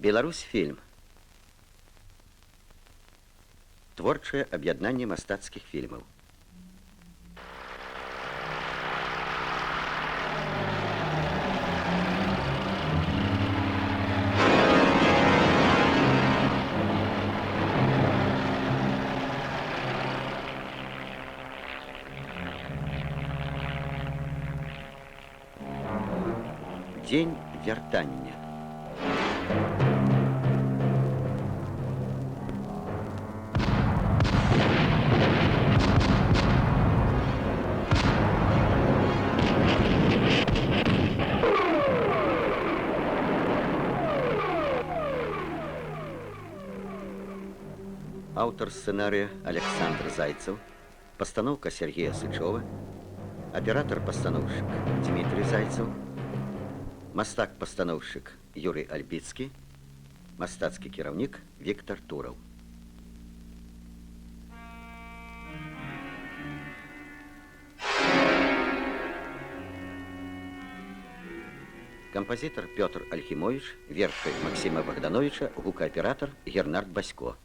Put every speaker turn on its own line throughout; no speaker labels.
Беларусь фільм. Творчае аб'яднанне мастацкіх фільмаў. Дзень вяртання. Аўтар сцэнарыя Александр Зайцев, пастаноўка Сергея Сычова, аператар-пастаноўшчык Дмітрий Зайцев, мастак-пастаноўшчык Юрий Альбіцкі, мастацкі кіраўнік Віктор Тураў. Кампазітар Пётр Альхімович, вершы Максіма Богдановича, гукааператар Гернард Басько.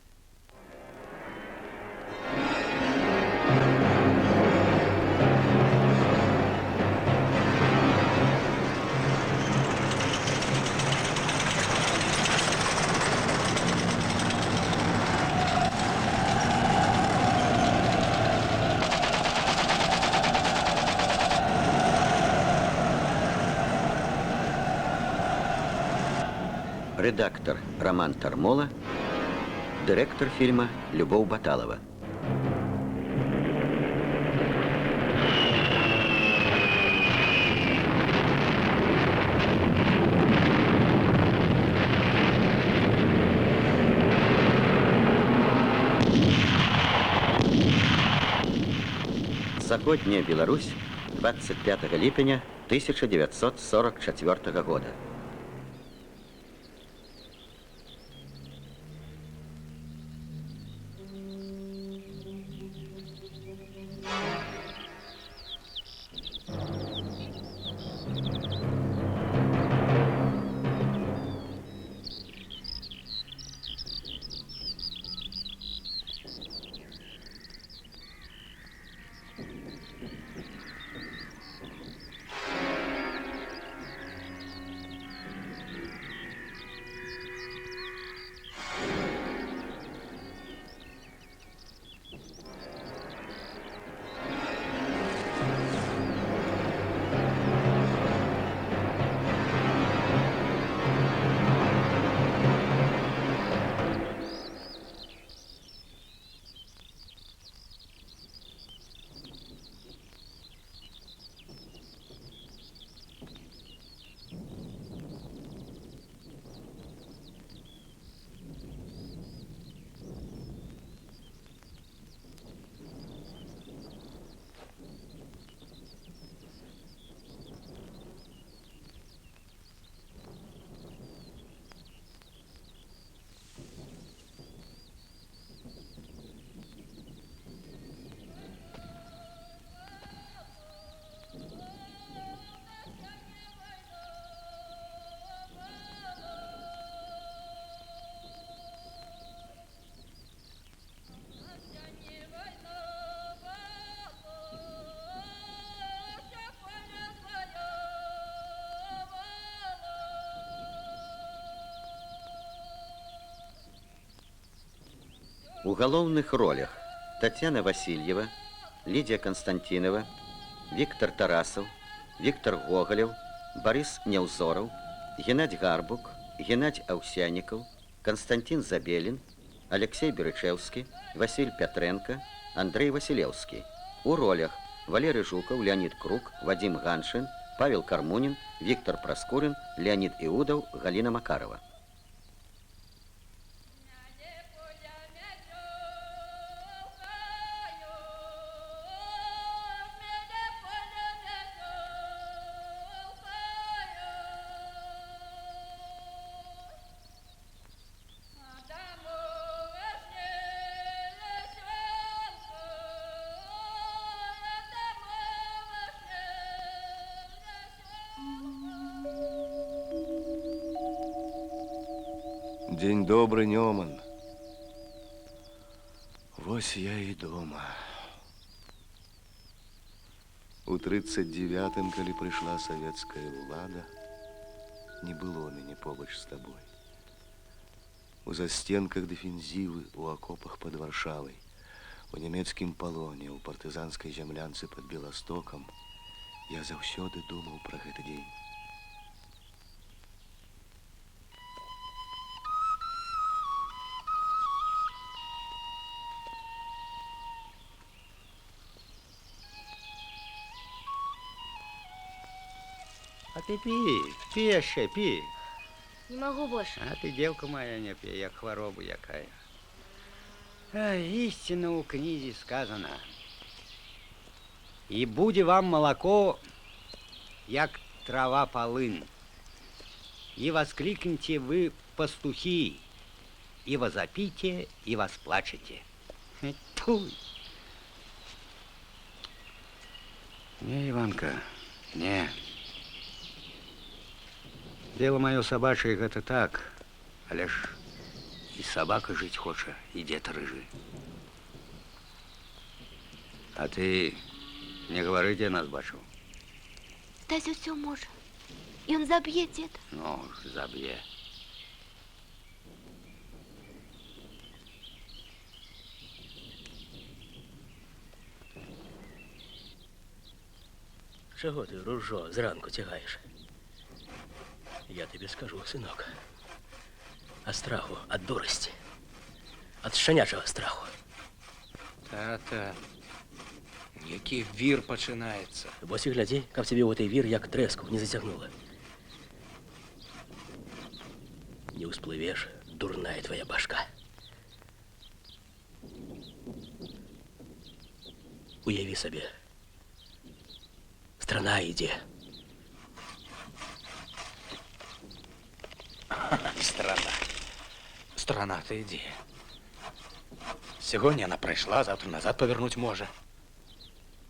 Редактор Роман Тармола, директор фильма Любовь Баталова. Заходняя Беларусь, 25 липеня 1944 года. У галоўных ролях Татьяна Васильева, Лидия Константинова, Виктор Тарасов, Виктор Гоголев, Борис Неузоров, Геннадий Гарбук, Геннадий Овсянников, Константин Забелин, Алексей Берычевский, Василий Петренко, Андрей Василевский. У ролях Валерий Жуков, Леонид Круг, Вадим Ганшин, Павел Кармунин, Виктор Проскурин, Леонид Иудов, Галина Макарова.
День добрый, Нёман. Вось я и дома. У 39-м, калі прыйшла савецкая ўлада, не было мяне побач з табой. У застенках дэфензівы, у акопах пад Варшавай, у нямецкім палоне, у партызанскай зямлянцы пад Беластокам я заўсёды думаў пра гэты дзень.
А ты пі яшчэ, пі.
Не могу больше.
А ты, девка моя, не пі, як хвароба якая. Истина у книзе сказана. И буде вам молоко, як трава полынь. И воскликните вы, пастухи, и возопите, и восплачете. Туй. Не, Иванка, не. Дело мое собачье, это так, але ж и собака жить хочет, и дед рыжий. А ты не говори, где нас бачил.
Тася все может. И он забьет деда.
Ну, заб'є.
Чого ти, ружо, зранку тягаєш? Я тобі скажу, синок. От страху, от дурості. От щенячого страху.
Тата, який вір починається.
Бось і гляді, як тебе у той вір, як треску, не затягнуло. Не усплывешь, дурная твоя башка. Уяви себе. Страна иде.
Страна. Страна-то йди. Сьогодні вона прийшла, завтра назад повернуть може.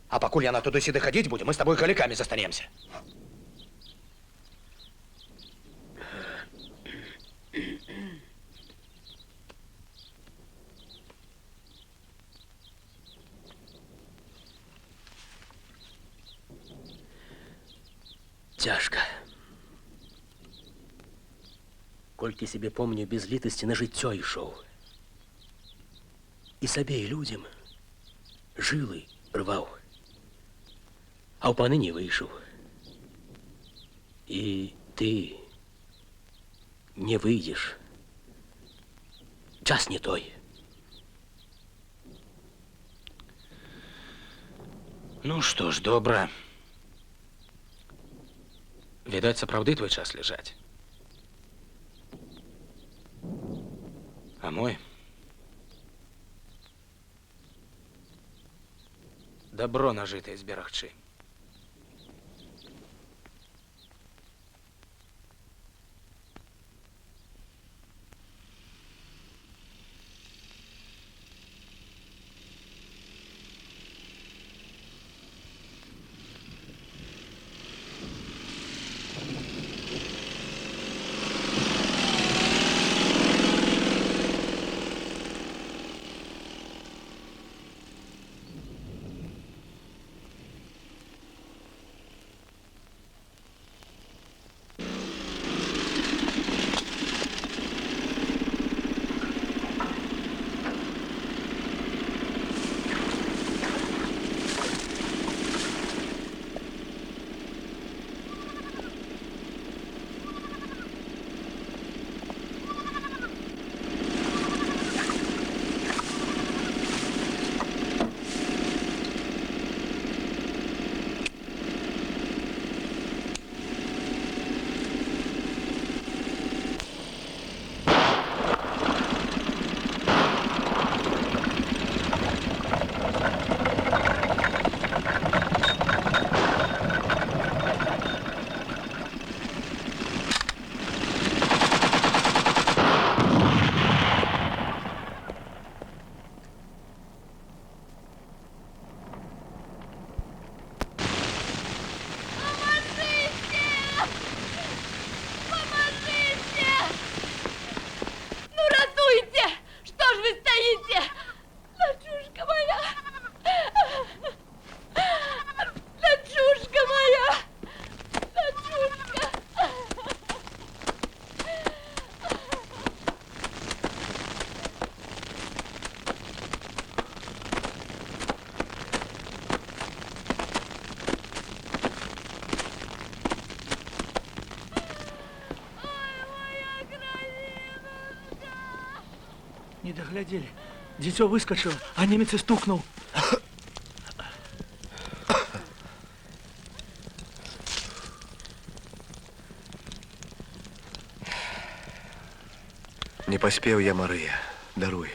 А покуль вона туди-сюди ходить буде, ми з тобою каліками застанемся.
Тяжко. Кольки себе помню, без літості на життя йшов. І собі, і людям жили рвав. А в пани не вийшов. І ти не вийдеш. Час не той.
Ну що ж, добре. Відать, сапраўды твой час лежать. А мой? Добро нажитое зберагчы.
Не доглядели. Дитё выскочило, а немец и стукнул.
Не поспел я, Мария. Даруй.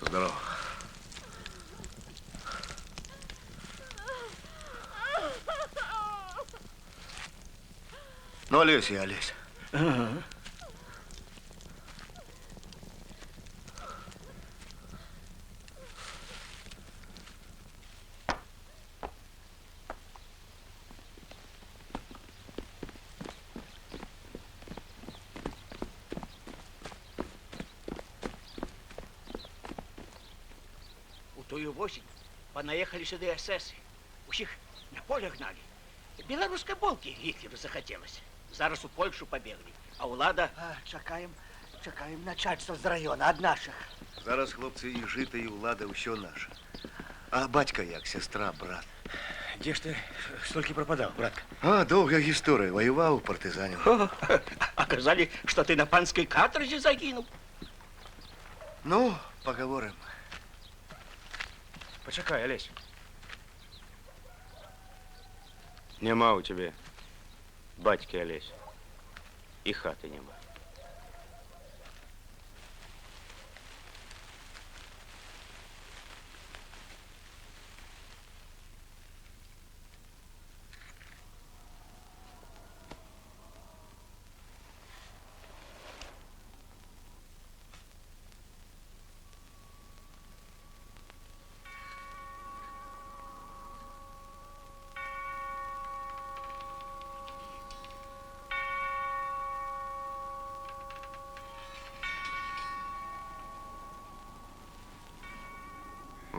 Здорово. Ну, Олесь я, Олесь.
У тую осень понаехали сюда эсэсы. Усіх на поле гнали. Беларускай болкі Гітлеру захацелася. Зараз у Польшу побегли, а ўлада...
Чакаем начальство з района, ад наших.
Зараз, хлопцы, і жыта, і ўлада, ўсё наша. А бацька як, сестра, брат?
Где ж ты столько пропадал, братка?
А, доўгая гісторыя. Ваюваў, партызаніў.
Оказали, что ты на панской каторзе загинул.
Ну, поговорим.
Почекай, Олесь.
Нема у тебе батьки, Олесь, і хати нема.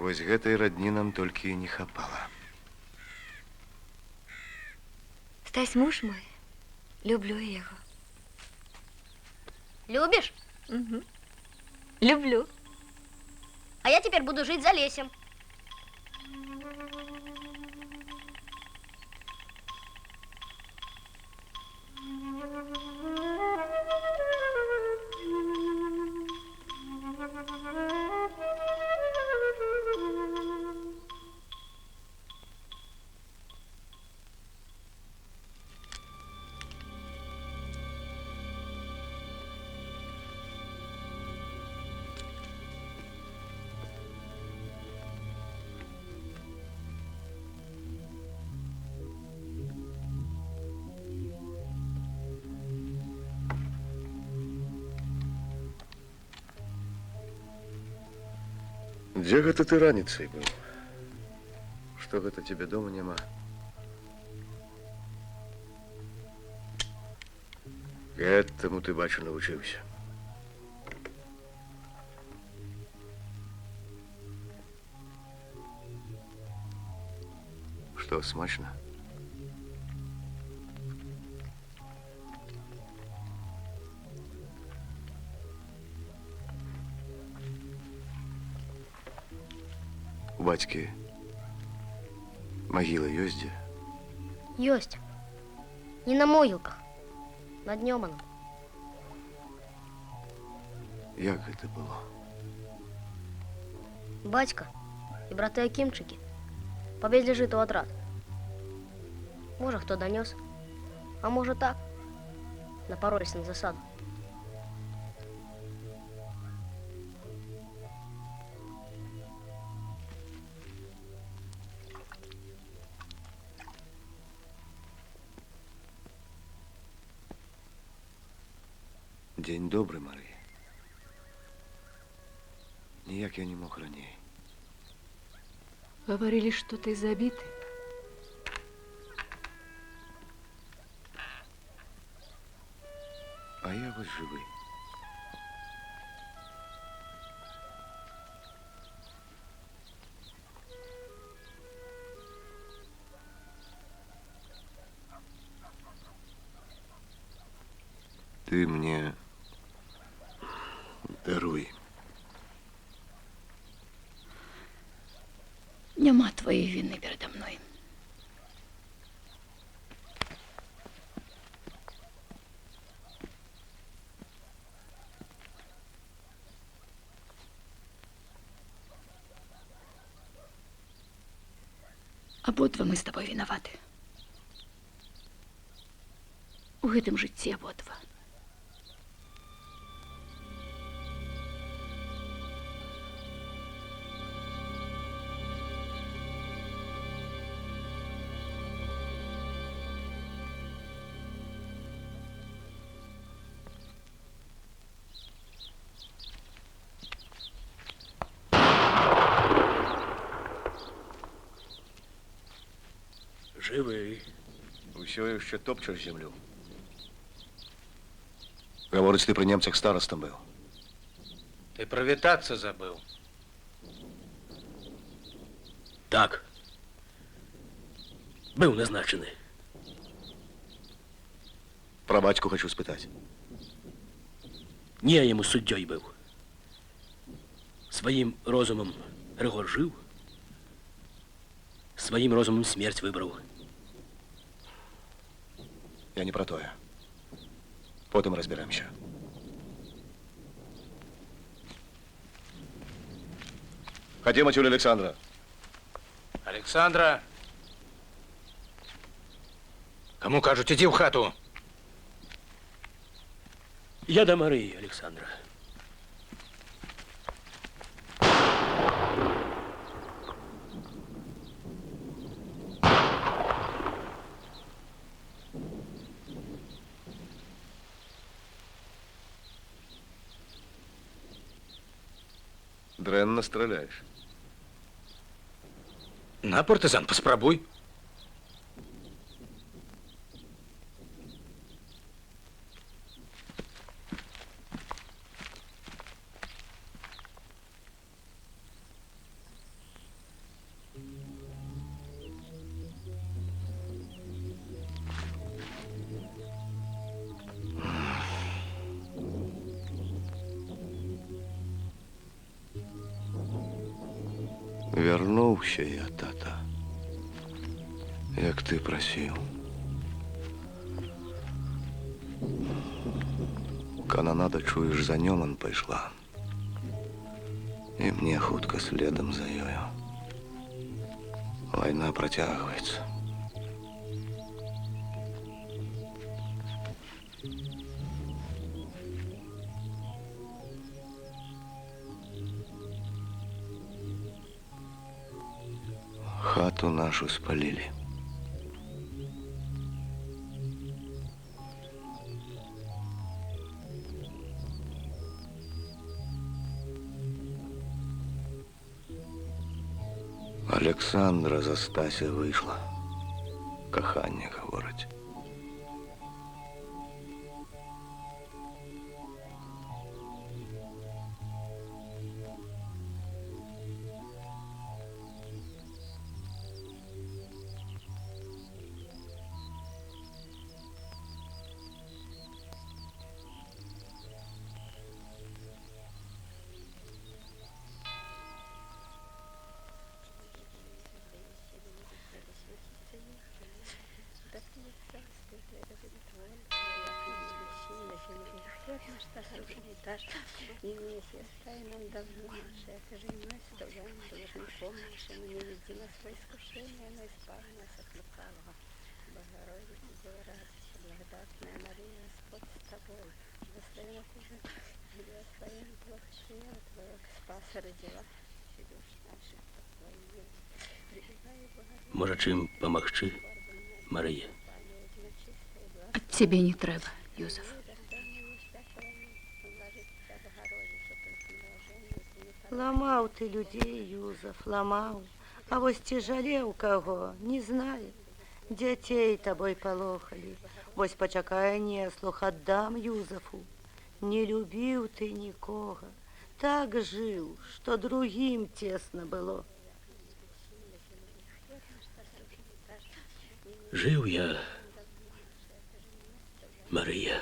Вось гэтай радні нам толькі і не хапала.
Стась муж мой. Люблю его.
Любишь?
Угу. Люблю.
А я теперь буду жить за Лесем.
Дзе гэта ты раніцай быў? Што гэта цябе дома няма? Гэтаму ты, бачу, навучыўся. Што, смачна? У бацькі магіла ёсць дзе?
Есть. Не на могилках. Над Неманом.
Як гэта было?
Батька и браты Акимчики повезли жито отрад. Может, кто донес, а может так. Напоролись на засаду.
День добрый, Мария. Ніяк я не мог раней.
Говорили, что ты забитый.
А я вот живый. Ты мне даруй.
Нема твоєї вини передо мною. Абодва мы з табой вінаваты. У гэтым жыцці абодва.
Живий.
Усё яшчэ топчаш землю. Гаворыць, ты пры немцах старостам быў.
Ты провітацца забыл.
Так. Быў назначены.
Про бацьку хочу спытаць.
Не я ему суддёй быў. Сваім розумам Рыгор жыў, сваім розумам смерць выбраў.
Я не про тое. Потым разберемся. Ході, матюля Александра.
Александра! Кому кажуть, іди в хату.
Я до Марии, Александра.
Дрэнна страляешь.
На, партизан, поспробуй.
Вернуўся я, тата, як ты прасіў. Кананада, чуеш, за Нёман пайшла. І мне хутка следам за ёю. Вайна працягваецца. Хату нашу спалили. Александра за Стася вийшла. Кохання говорить.
Можа, чым памагчы, Марыя?
Ад цябе не трэба, Юзеф.
Ламаў ты людзей, Юзеф, ламаў. А вось ці жалеў каго, не знаю. Дзяцей табой палохалі. Вось пачакай, неслух аддам Юзефу. Не любіў ты нікога. Так жыў, што другім цесна было.
Жыў я, Марыя.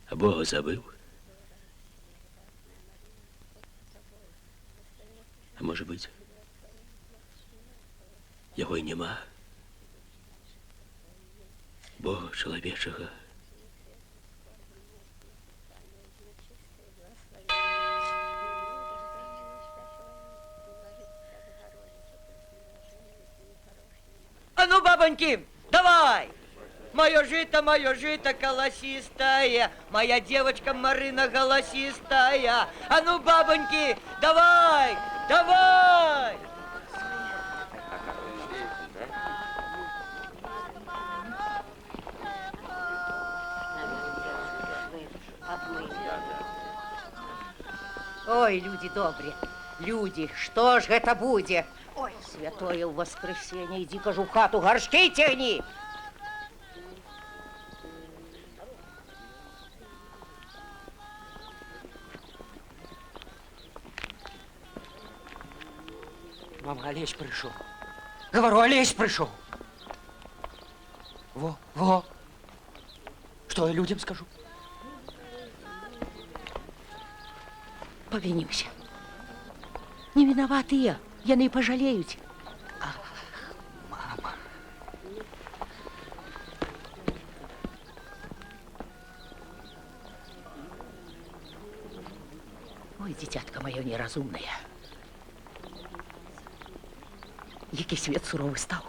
А Бога забыў. може бути. Його й нема. Бога чоловічого.
А ну, бабоньки, давай! Мое жито колосистое, моя девочка Марина голосистая. А ну, бабоньки, давай, давай!
Ой, люди добрые, люди, что ж это будет? Ой, святое воскресенье, иди, кажу, в хату, горшки тягни.
Мама, Олесь пришел. Говорю, Олесь пришел. Во. Что я людям скажу?
Повинюся. Не виноваты я не пожалеют.
Мама.
Ой, дитятка мое неразумное. Який свет суровый стал.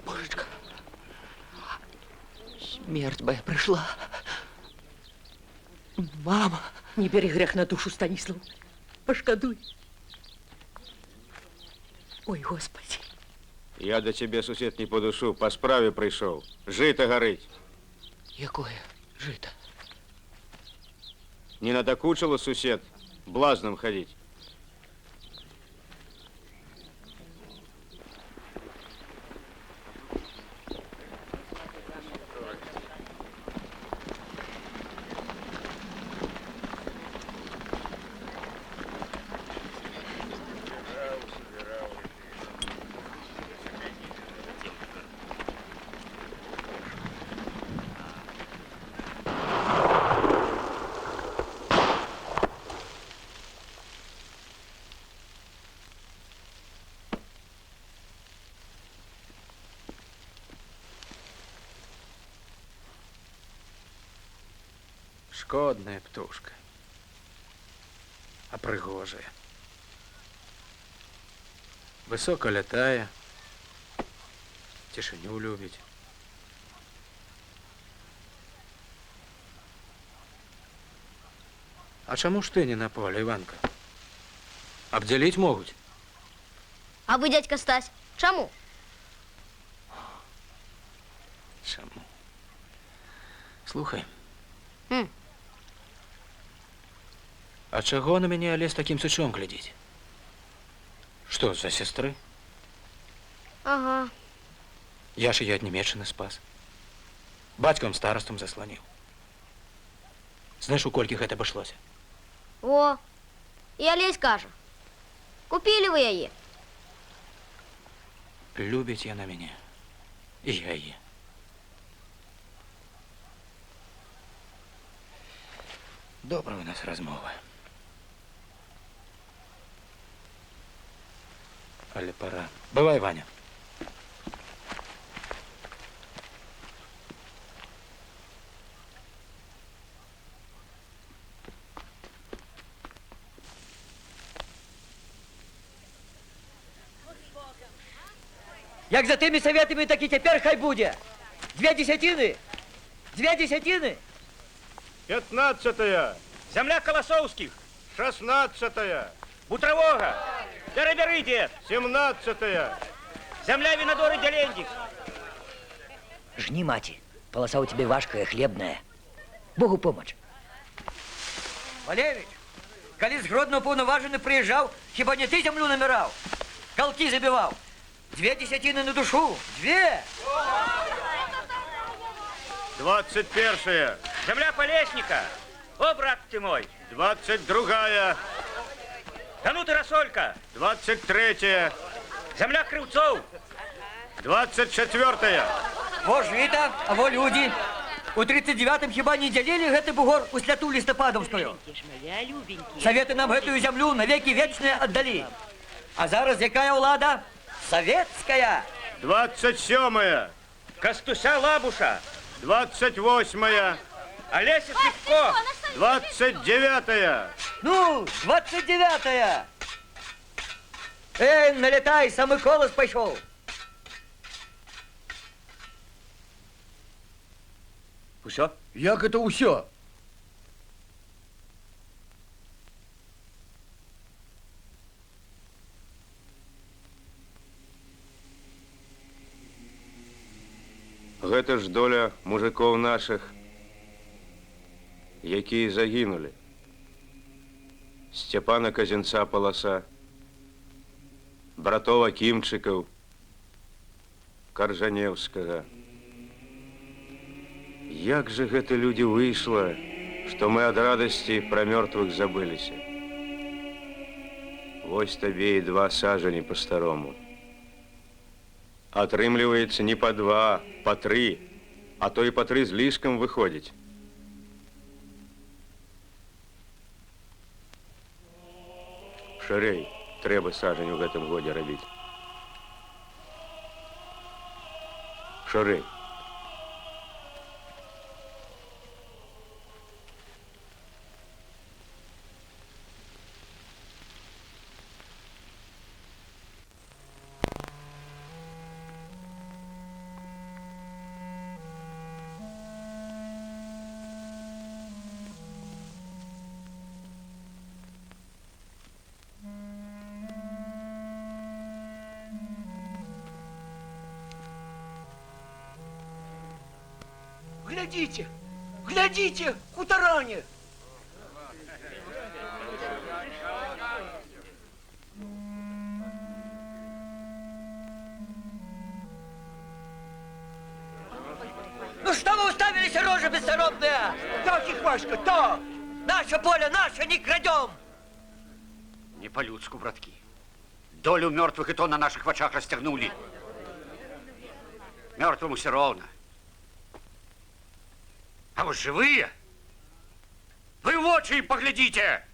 Божечка, смерть моя пришла. Мама.
Не бери грех на душу, Станислав. Пошкодуй. Ой, Господи.
Я до тебе, сусід, не по душу, по справі прийшов. Жито горить.
Якое жито?
Не надокучило, сусід, блазном ходить.
Шкодная птушка. А пригожая. Високо літає, тишиню любить. А чому ж ти не на полі, Іванка? Обділить можуть.
А ви, дядька Стась, чому?
Чому? Слухай. А чого на мене Олесь таким сучом глядить? Що, за сестри?
Ага.
Я ж її від Німеччини спас. Батьком старостом заслонив. Знаєш, у кольких це обошлося?
О, і Олесь каже. Купили ви її.
Любить я на мене. І я її. Добра у нас розмова. Але пора. Бывай, Ваня.
Як за тими советами, так і тепер хай буде. 2 десятини. 2 десятини.
15-я,
Земля Колосовских,
16-я,
Бутровога, Дараберыдия,
17-я.
земля Винодоры Делендик.
Жни, мати, полоса у тебя важкая, хлебная. Богу помочь. Валевич, коли з Гродно повноважений приїжджав, хіба не ти землю намирав? Колки забивав. 2 десятини на душу. 2.
21-я,
Земля Полесника. О, брат ты мой.
22-я,
Да ну ты, Рассолька.
23-я,
Земля Кривцов.
24-я.
Во жыта, а во люди. У 39-м хіба не дзялілі гэты бугор у святу лістападаўскую? Советы нам гэтую зямлю навеки вечныя аддалі. А зараз якая ўлада? Советская.
27-я.
Кастуся Лабуша.
28-я.
Олеся Сивко.
29-я.
Ну, 29-я. Налетай, самый колос пошел.
Усё?
Як это усё?
Гэта ж доля мужиков наших, якія загінулі. Степана Казінца Паласа, братов Акімчыкаў, Каржанеўскага. Як же гэта людзі выйшла, што мы ад радасці пра мёртвых забыліся. Вось табе і 2 сажані па-старому. Атрымліваецца не па 2, па 3, а то і па 3 з лішкам выходзіць. Шырэй трэба сажань у гэтым годзе рабіць. Шырэй.
Глядите, глядите, хуторане!
Ну что вы уставились, рожи бессоробные?
Так, Ихвашка, так!
Наше поле, наше, не крадем!
Не по-людску, братки. Долю мертвых и то на наших очах растернули. Мертвому все ровно. А вот живые? Вы в очи поглядите!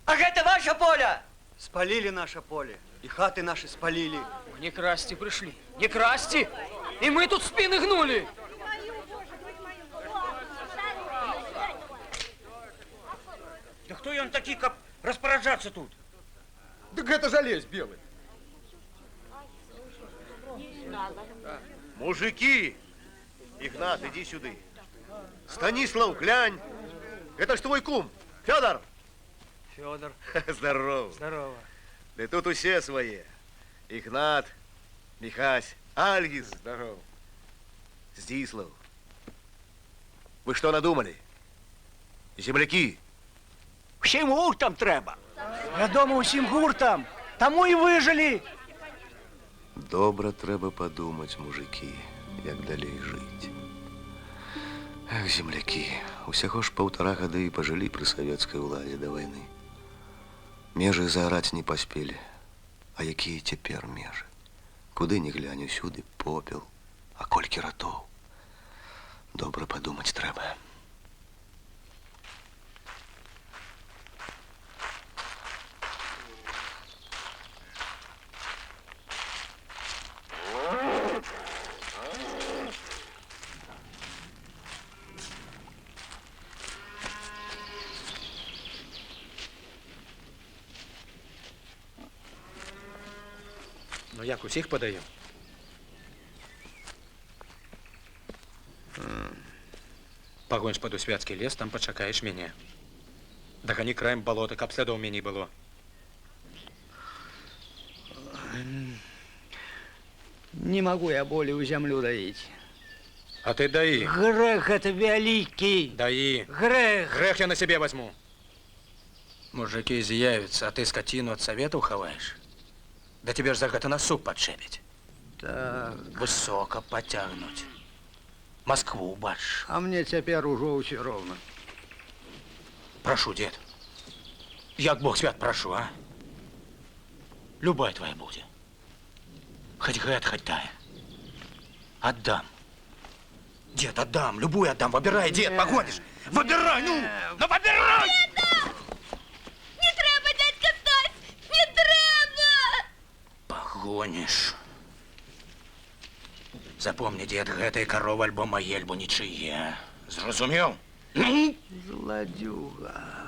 А это ваше поле!
Спалили наше поле, и хаты наши спалили.
Не красти пришли. Не красти! И мы тут спины гнули!
Да кто он такие, как распоряжаться тут?
Так это же лесь белый. Мужики! Игнат, иди сюда. Станислав, глянь. Это ж твой кум, Федор.
Федор.
Здорово.
Здорово.
Да тут усе свои. Игнат, Михась, Альгис, здорово. Здислав. Вы что надумали? Земляки?
Всім гуртом треба.
Вядома, усім гуртам. Тому і вижили.
Добре треба подумать, мужики, як далей жить. Ах, земляки, усяго ж 1,5 года и пожили при советской уладе до войны. Межи заорать не поспели. А якія цяпер межы? Куды ни глянь, усюды попел, а колькі ратоў. Добра подумать трэба.
Ну як усіх подаю? Пагонь пад Усвяцкі лес, там пачакаеш мяне. Дагані краем балота, каб слядоў меней было.
Не могу я более у землю доить.
А ты даі.
Грех это великий.
Даі.
Грех.
Грех я на себе возьму. Мужики з'явятся, а ты скотину от советов ховаешь? Да тебе ж за гэта на суп подшепить.
Так.
Высоко потягнуть. Москву бачишь.
А мне теперь уже все ровно.
Прошу, дед. Як Бог свят прошу, а? Любая твоя будет. Хоть гэт, хоть тая. Отдам. Дед, отдам. Любую отдам. Выбирай, дед, погонишь. Выбирай, ну! Ну, выбирай!
Не треба, дядька Стась! Не треба!
Погонишь. Запомни, дед, гэтай корова альбо мае, альбо нічые. Зразумеў? Ну?
Злодюга.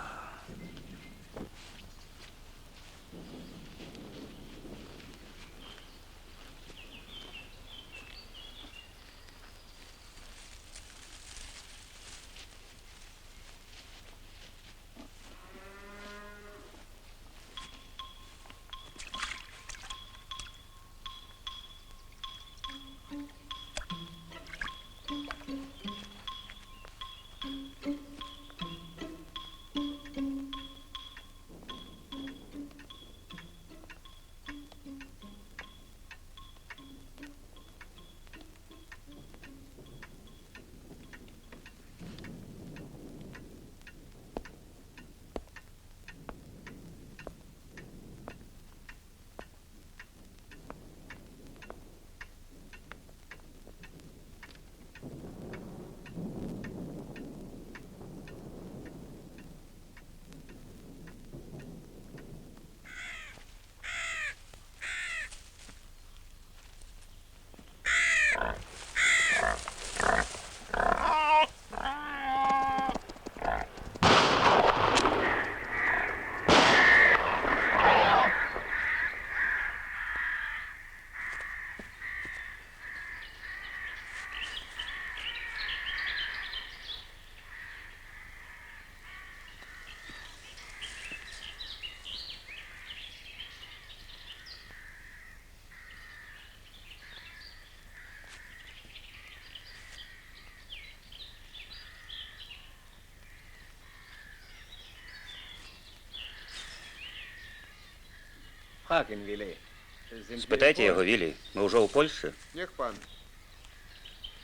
Спитайте його, Віллі. Ми вже у Польщі?
Niech pan.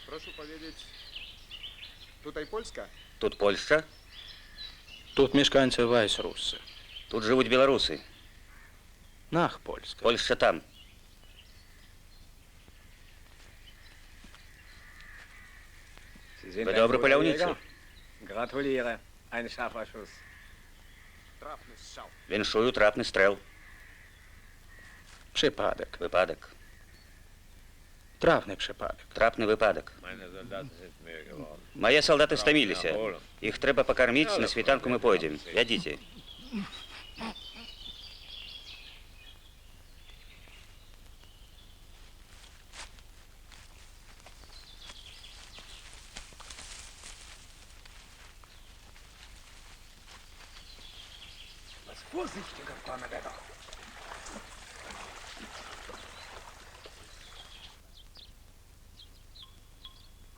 Proszę powiedzieć, tutaj Polska?
Тут Польща,
Тут мешканцы вайсрусы.
тут живуть білоруси.
Нах, польська.
Польща там. Ви добре поляўніцы.
Гратуліра. Ein scharfer Schuss.
Віншую трапний стрел.
Przypadek.
Випадок.
Trawny przypadek.
Трапний випадок. Мої солдати стомилися. Їх треба покормити, на світанку ми пойдемо. Ядіть.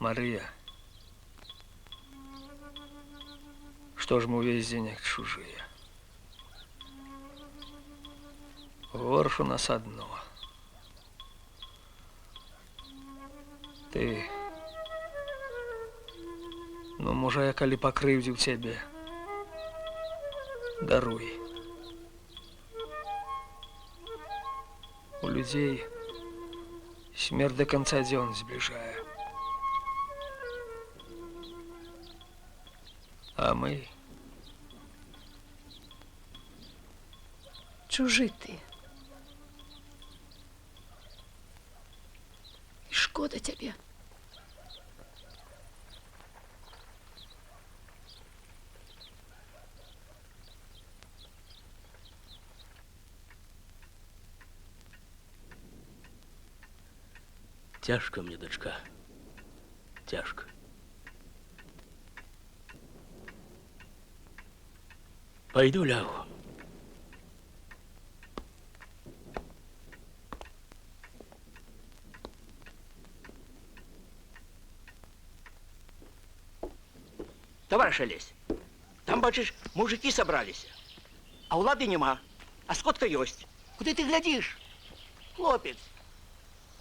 Мария, что ж мы весь день как чужие? Горш у нас одно. Ты, ну, можа, я калі пакрыўдзіў цябе, даруй. У людзей смерть до конца дзён збліжае. А мы...
Чужы ты. І шкода цябе.
Тяжко мне, дочка. Тяжко. Пойду лягу.
Товарищ Олесь, там, бачишь, мужики собрались, а улады нема, а скотка есть. Куда ты глядишь? Хлопец.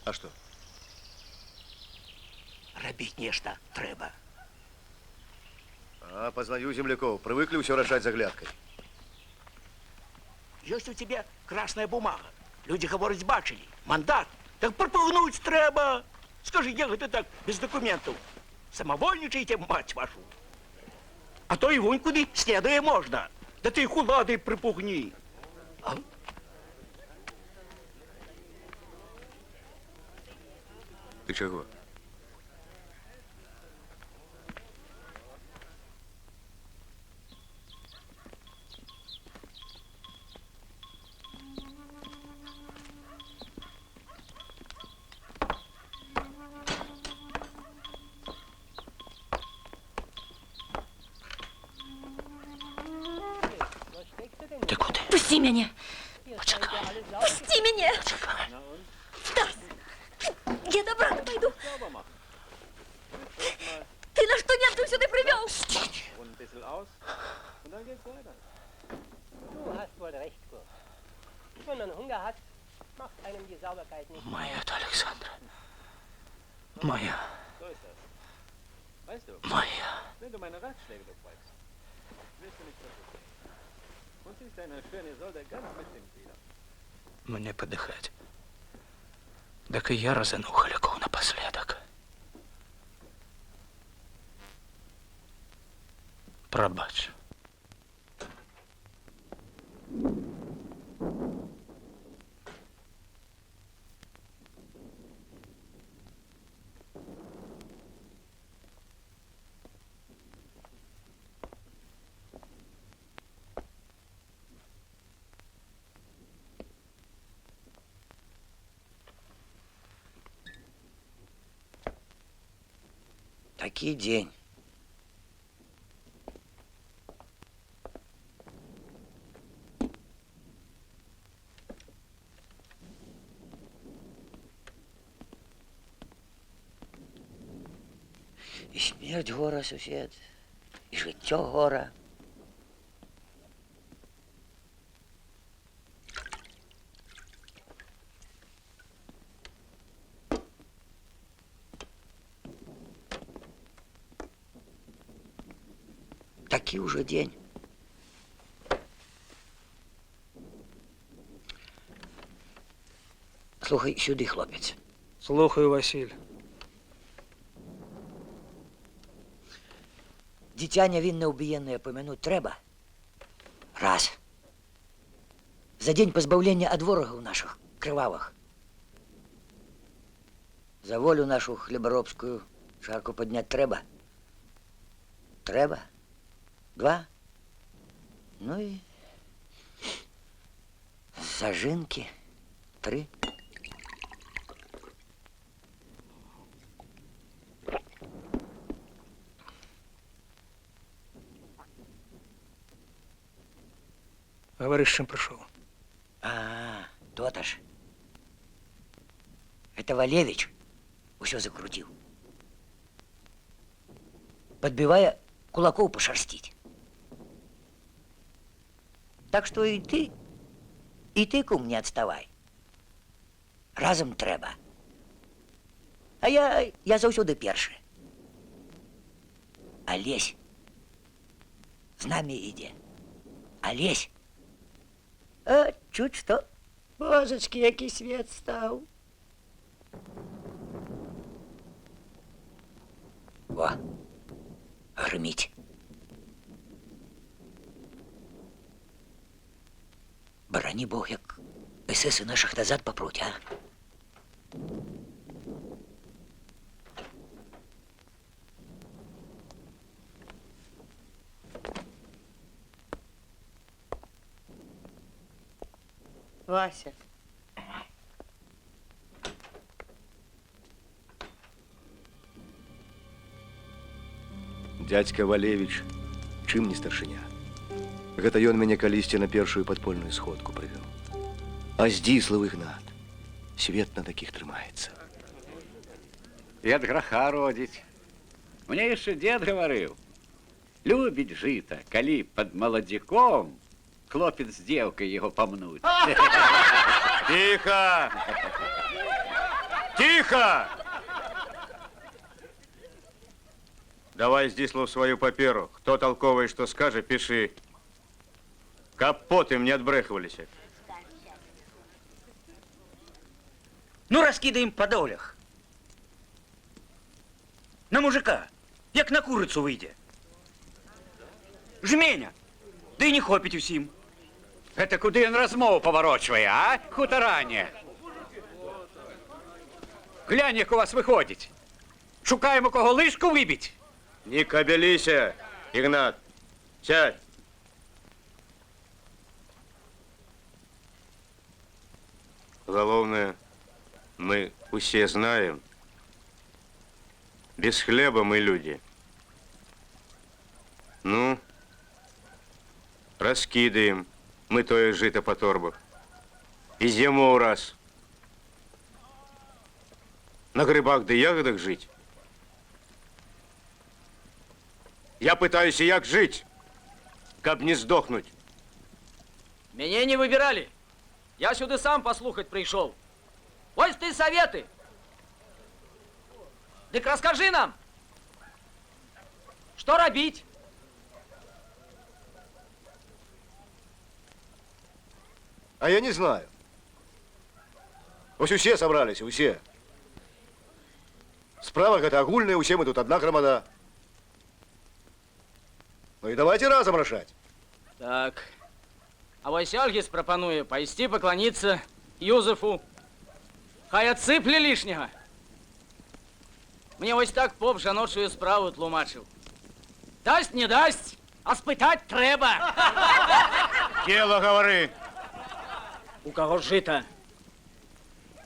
А что?
Робить нечто треба.
А, познаю земляков. Привыкли все решать заглядкой.
Есть у тебя красная бумага. Люди говорят, бачили. Мандат. Так пропагнуть треба. Скажи, ехать так, без документов. Самовольничаете, мать вашу. А то и вон куды следуя можно. Да ты их уладой припугни. А?
Ты чего?
Ты куди?
Пусти меня!
Почекай.
Пусти меня! Стас! Я до брата пойду! Ты на что немцев сюда привел?
Моя это Александра. Моя. Моя. Мне подыхать. Так и я разану Халяков напоследок. Пробач.
Такий день. І смерть гора, сусід, і життя гора. Такий уже день. Слухай сюди, хлопець.
Слухаю, Василь.
Дитя невинне убиенное помянуть треба? Раз. За день позбавления от ворогов наших, кровавых. За волю нашу хлеборобскую шарку поднять треба? Треба. Два. Ну и зажинки. Три.
Говори, з чим прийшов.
То-то ж. Это Валевич усё закрутил. Подбивая кулаков пошерстить. Так что и ты, кум, не отставай. Разом треба. А я заўсёды першы. Олесь з нами ідзе. Олесь. А чуть что.
Божечки, який свет став.
Во, гримить. Барані Бог, як эсеси наших назад попруть, а?
Вася.
Дядька Валевич, чым не старшыня. Гэта ён мяне калісьці на першую падпольную сходку прывёў. А Здзіслав Ігнат, свет на такіх трымаецца.
І ад граха родзіць. Мне яшчэ дзед гаварыў. Любіць жыта, калі пад маладзіком хлопец з дзеўкай яго памнуць.
Тихо! Тихо! Давай, Здзіслав, свою паперу. Хто толковый, што скажа, піши. Каб потым не адбрэхваліся.
Ну, раскидаем по долях.
На мужика, як на курицу вийде. Жменя, да й не хопить усім.
Гэта куды ён размову паварочвае, а, хутаране? Глянь, як у вас выходзіць. Шукаем у кого лыжку выбіць.
Не кабелися, Игнат. Сядь. Головне, мы усе знаем, без хлеба мы люди. Ну, раскидаем мы тое жито по торбах. И зиму раз. На грибах да ягодах жить. Я пытаюсь як жить, каб не сдохнуть.
Мяне не выбирали. Я сюда сам послухать пришел. Вось ты советы. Дык расскажи нам, что робить?
А я не знаю. Вось усе собрались, усе. Справа гэта агульная, усе мы тут одна громада. Ну и давайте разом решать.
Так. А вось Ольгис пропонуе пайсці поклониться Юзефу. Хай отсыпле лишнего. Мне вось так поп жаночую справу тлумачыў. Дасть, не дасть, а спытать трэба.
Дело говори.
У кого жито?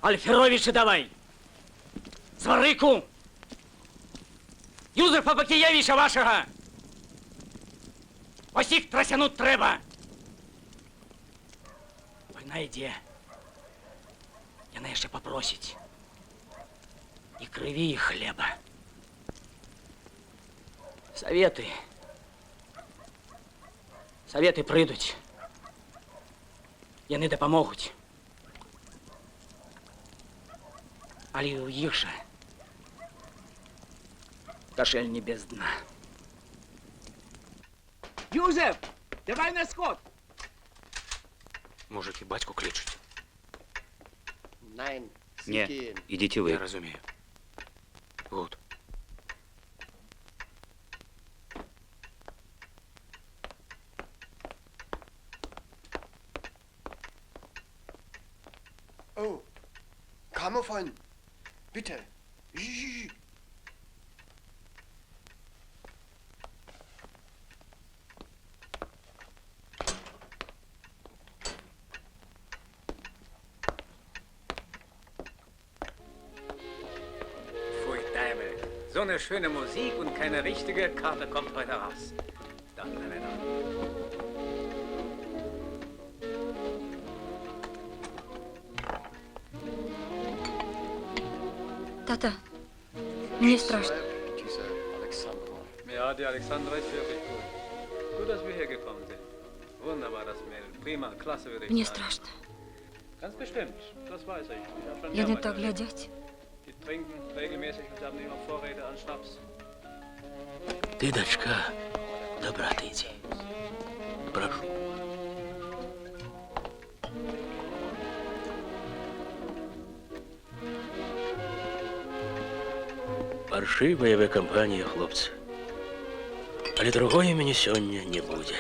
Альферовича давай. Сварыку. Юзефа Бакієвича вашего. Ось їх трасянуть трэба. Война йде. Яна яшчэ попросіць. І крыві, і хлеба. Советы. Советы прыйдуць. Яны дапамогуць. Але ў іх жа кашэль не без дна.
Юзеф, давай на сход.
Мужики, батьку кличуть.
Не, ідіть ви.
Я розумію. Гуд.
Oh, Grammophon. Bitte.
Pfui, Dämmel. So eine schöne Musik und keine richtige Karte kommt heute raus. Dann, Männer.
Тата, мне страшно.
Ja, die Alexandra ist wirklich gut. Gut, dass wir hergekommen sind. Wunderbar, das Mädel. Prima, klasse, würde ich
Мне
sagen.
страшно.
Ganz bestimmt, das weiß ich. Ich habe schon
Я не
mehrmals
так
erlebt.
глядять.
Die trinken regelmäßig und haben immer Vorräte an Schnaps.
Ты, дочка, до брата иди. Прошу. Паршивая вы кампанія, хлопцы. Але другое мяне сёння не будзе.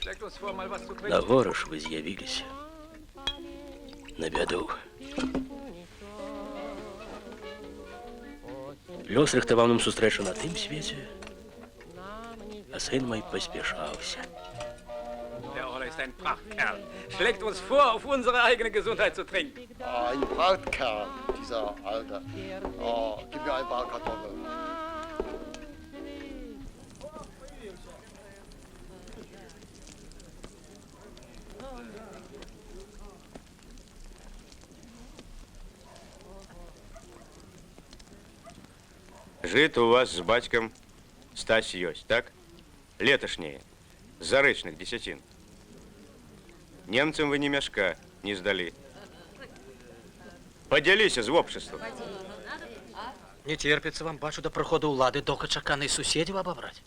Schlägt uns vor, mal was zu
На
trinken.
гора ж вы з'явіліся. На бяду. Лёс рыхтаваў нам сустрэчу на тым свеце, а сын мой паспяшаўся.
Der Olle ist ein Prachtkerl. Schlägt uns vor, auf unsere eigene Gesundheit zu trinken.
Ein Prachtkerl, dieser Alte. Oh, gib mir ein paar Kartoffeln.
Жито у вас с батьком стась ёсть, так? Летошнее, з заречных десятин. Немцам вы ни мяшка не сдали. Подзяліся з обществом.
Не терпится вам, бачу, до проходу улады долгочаканной суседів обобрать.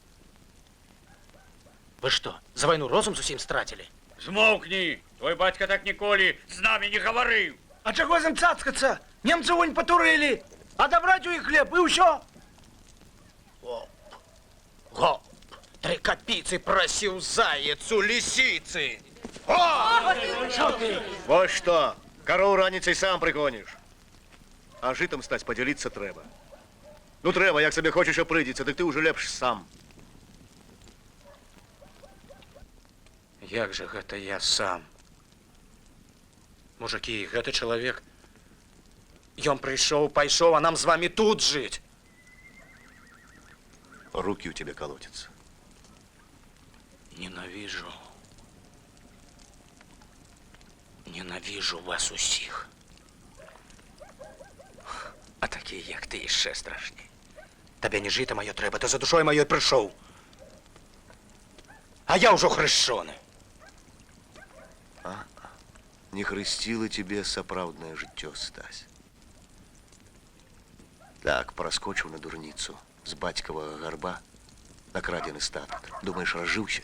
Вы что, за войну розум зусім стратили?
Змоўкні! Твой бацька так ніколі з намі не гаварыў.
А чаго з ім цацкацца? Немцы вунь потурылі. Адабраць у іх хлеб і ўсё.
Гоп! 3 копейцы просил заяц у лисицы.
Вот что, корову раніцей сам пригониш. А житом стать поділитися треба. Ну треба, як собі хочеш опридіться, так ти уже лепш сам.
Як же гэта я сам? Мужики, гэта чалавек. Ён прыйшоў, пайшоў, а нам з вами тут жыць.
Руки у тебя колотятся.
Ненавижу. Ненавижу вас усіх. А такі, як ти, іще страшні. Табе не жита маё трэба, ти за душою маёй прийшов. А я ўжо хрещеный.
Не хрестило тебе сапраўднае жыццё, Стась. Так, проскочив на дурницу с батькового горба на краденый статут. Думаешь, разжился?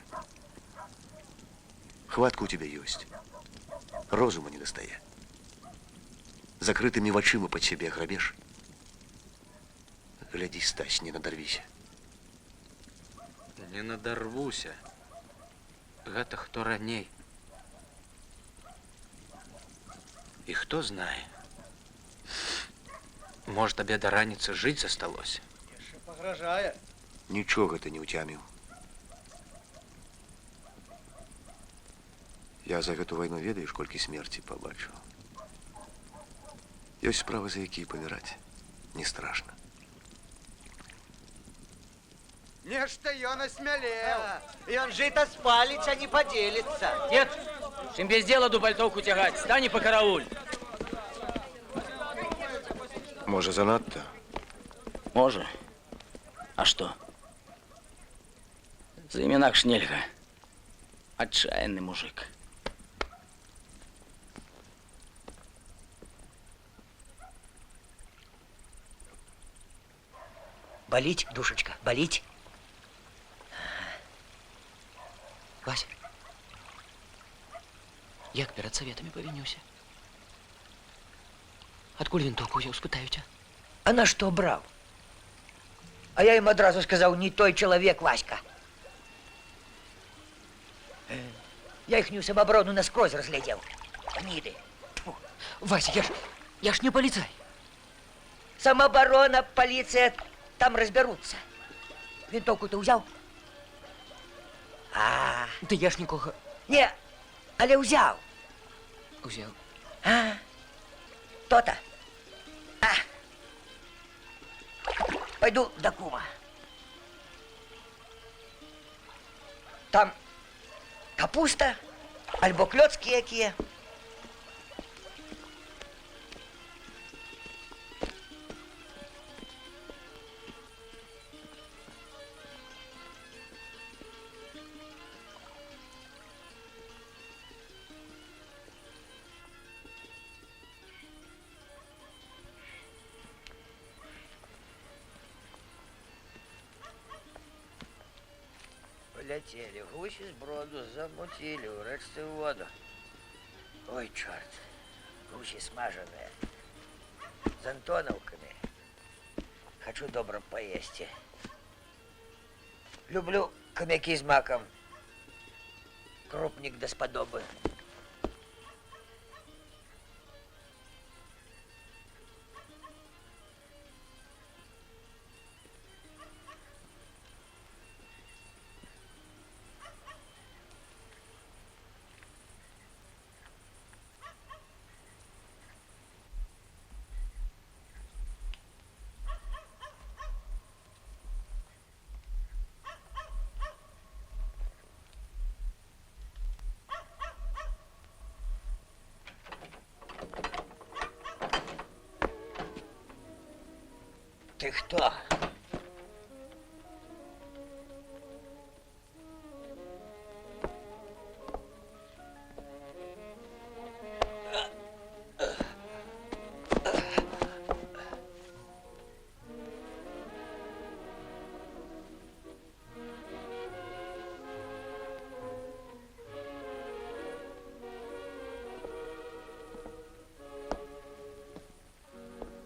Хватка у тебя есть. Розума не достае. Закрытыми вачыма под себе грабеж. Гляди, Стась, не надорвися.
Не надарвуся. Гэта хто раней. І хто знае. Может, табе до раніцы жыць засталося?
Яшчэ пагражае.
Нічога ты не ўцяміў. Я за гэту вайну ведаеш, колькі смерці пабачыў. Ёсць справы, за якія паміраць не страшна.
Нешта ён осмялеў. Ён жыта спаліць, а не подзеліцца.
Нет, чым без дела дубальтовку тягать, стань по карауль.
Можа, занадта?
Можа. А што? За імянах нельга. Отчаянный мужик.
Болить, душечка, болить.
Вася, як перед советами повинюся? Адкуль вінтовку ўзяў, спытаю ця?
А на што браў? А я ім адразу сказаў, не той чалавек, Васька. Я іхнюю самааборону наскрозь разглядзеў. Гніды.
Вася, я ж не паліцай.
Самооборона, полиция, там разберутся. Винтовку ты взял?
Да я ж нікога...
Не, але взял.
Узяў.
То-то. Пойду до кума. Там капуста, альбо клёцкі якія.
Полетели гуси с броду, замутили в речце воду. Ой, черт, гуси смаженные, с антоновками. Хочу добро поесть. Люблю хомяки с маком. Крупник дасподобы. Ты кто?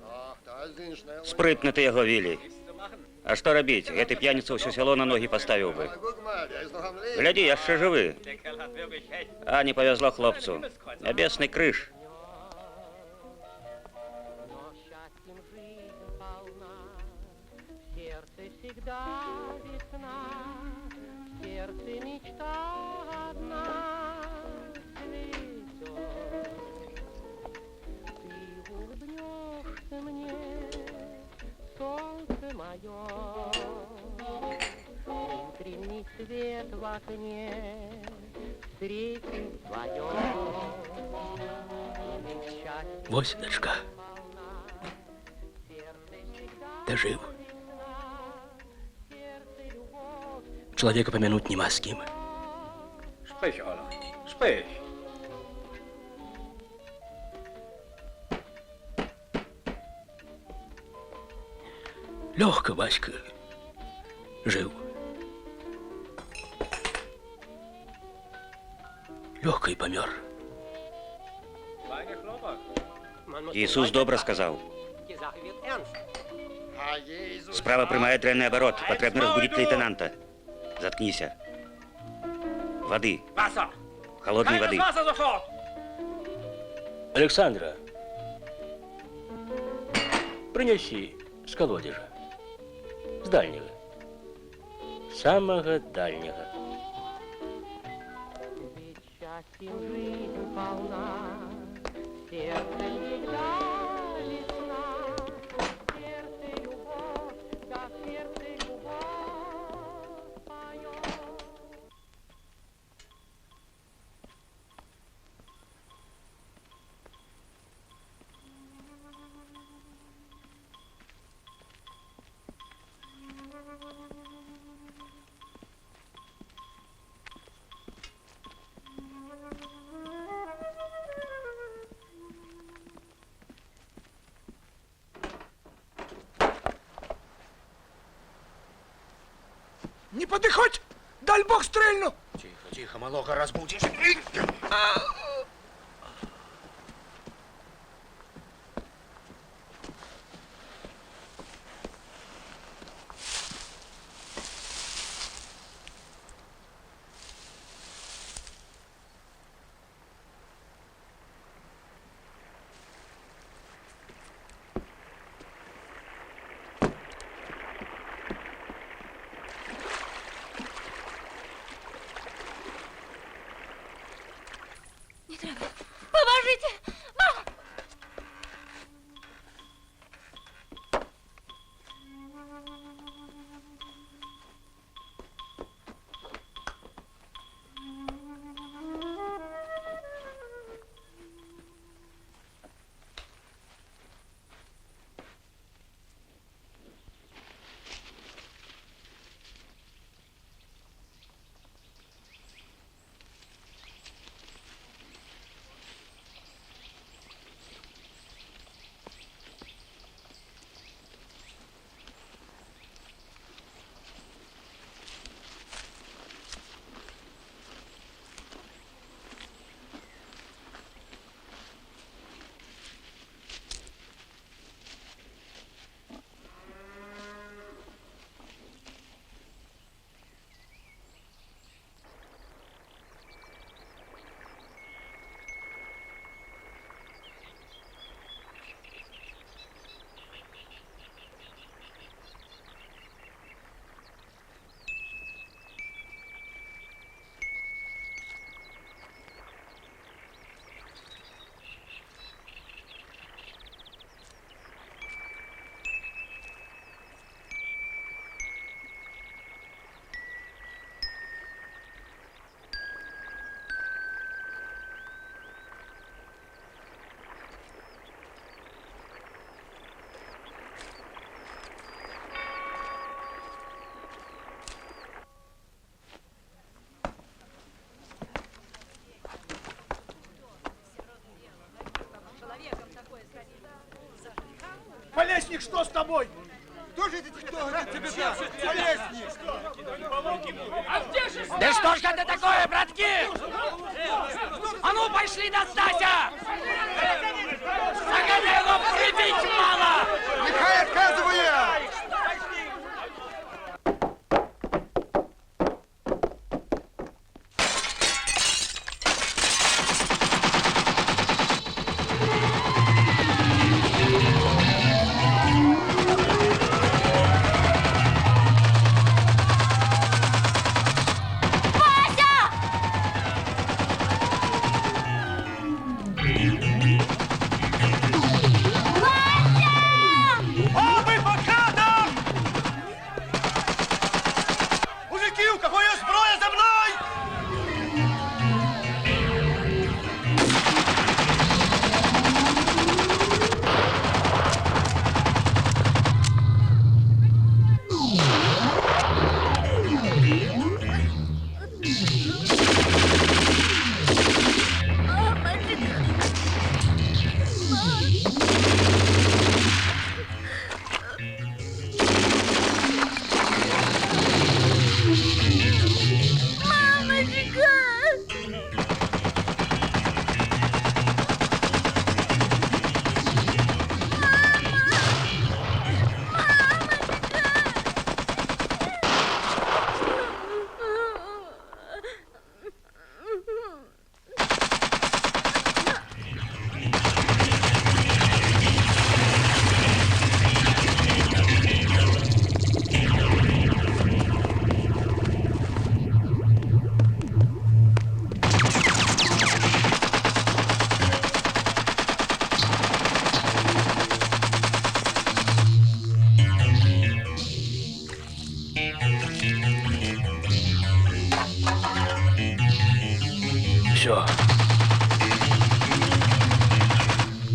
Ach, da ist ein schnell.
Спритно ти його, Віллі.
А што рабіць? Гэты п'яніца ўсё сяло на ногі паставіў бы.
Guck mal, der ist noch am Leben.
Гляді, яшчэ жывы. А, не павязло хлопцу. Нябесны крыж.
Солнце мое, утренний свет в окне встретит твое.
Вось, дочка. Ты жив. Человека помянуть нема с кем.
Sprich, Ola, sprich.
Легко, Васька, жив. Легко и помер.
Ісус добра сказаў.
Herr Jesus.
Справа прымае дрэнны абарот. Патрэбна разбудзіць лейтенанта. Заткніся. Вады. Холоднай вады.
Александра, принеси с колодежа. С дальнего. Самого дальнего.
Ведь счастьем жизнь полна, сердце всегда весна, сердце любовь, как сердце любовь поет.
Не подыхать! Дай бог стрельну!
Тихо, тихо, малого разбудишь.
Поможите! Мама!
Полесник, что с тобой? Кто же это? Кто это тебе даст? Полесник!
Да что ж это такое, братки? А ну, пошли до Стася! Загони его, прибить мало!
Нехай отказывает!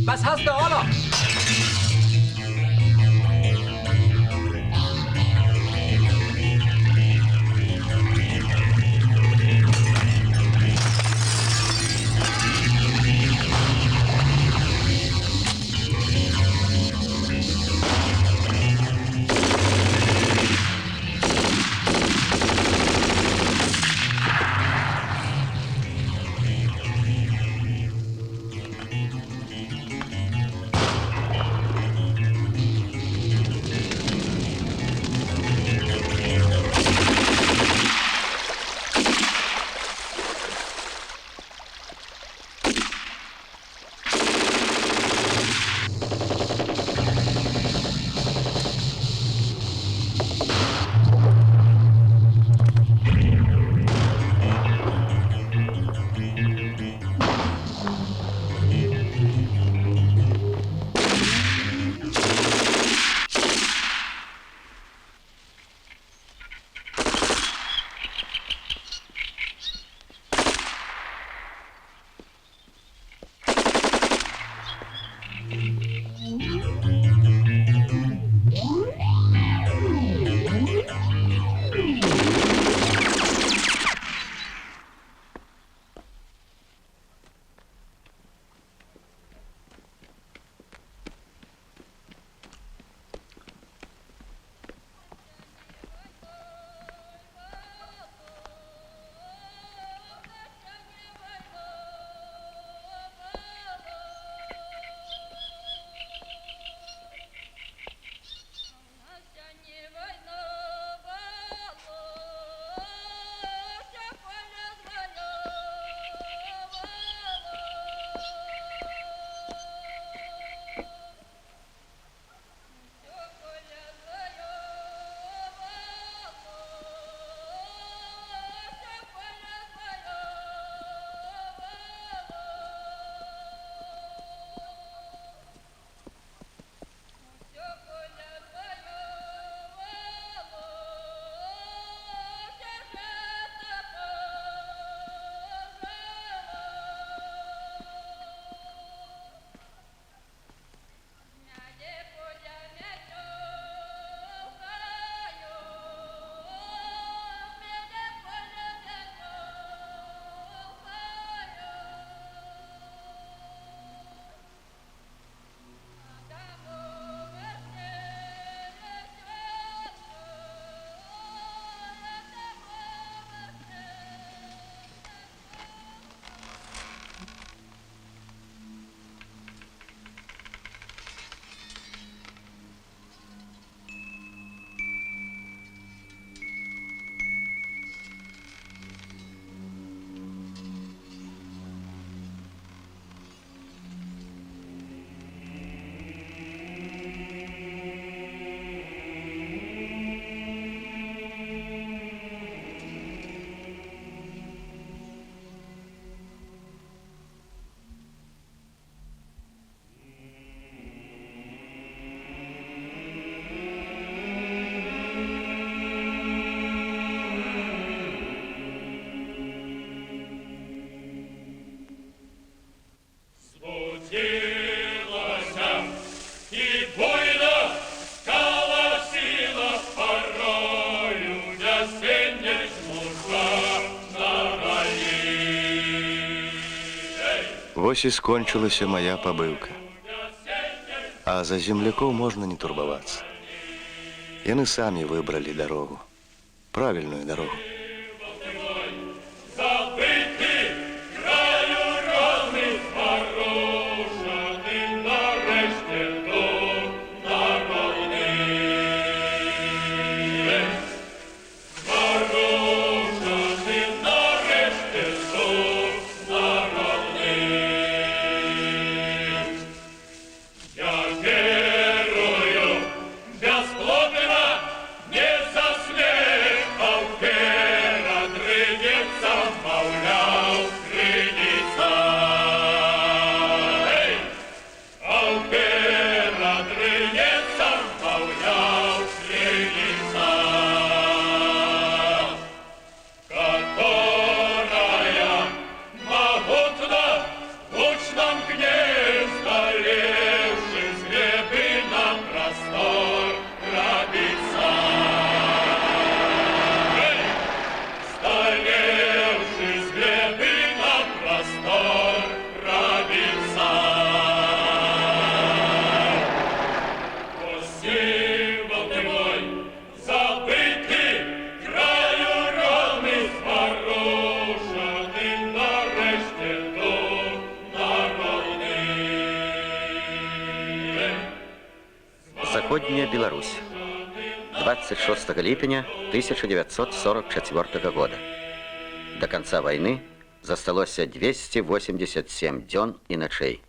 Was hast du, Oller?
Вось і скончылася моя пабыўка. А за землякоў можна не турбавацца. Яны самі выбралі дарогу. Правільную дарогу.
Без глубина не заснешь, а в
Усходняя Беларусь. 26 ліпеня 1944 года. До конца войны засталося 287 дзён і начэй.